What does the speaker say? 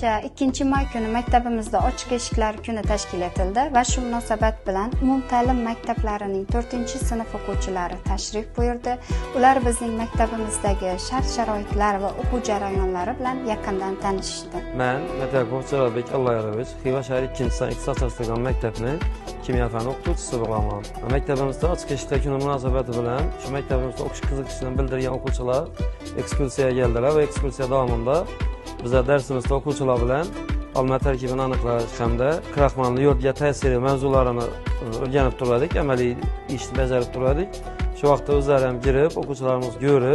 o'sha 2-may kuni maktabimizda ochiq eshiklar kuni tashkil etildi va shu munosabat bilan umumta'lim maktablarining 4-sinf o'quvchilari tashrif buyurdi. Ular bizning maktabimizdagi shart-sharoitlar va o'quv jarayonlari bilan yaqindan tanishdi. Men Metagov Jalolbek Allayarovich Xiva shahar 2-sinf ixtisoslashtirilgan maktabning kimyo fani o'qituvchisi bo'laman. Maktabimizda ochiq eshiklar kuni munosabati bilan shu maktabimizda o'qish qiziqishini bildirgan o'quvchilar ekskursiyaga keldilar va ekskursiya davomida bizlar darsimizda o'quvchilar bilan olma tarkibini aniqlash hamda kraxmalli yodga ta'siri mavzularini o'rganib turdik, amaliy ishni bajarib turdik. Shu vaqtda o'zlari ham kirib, o'quvchilarimiz ko'rib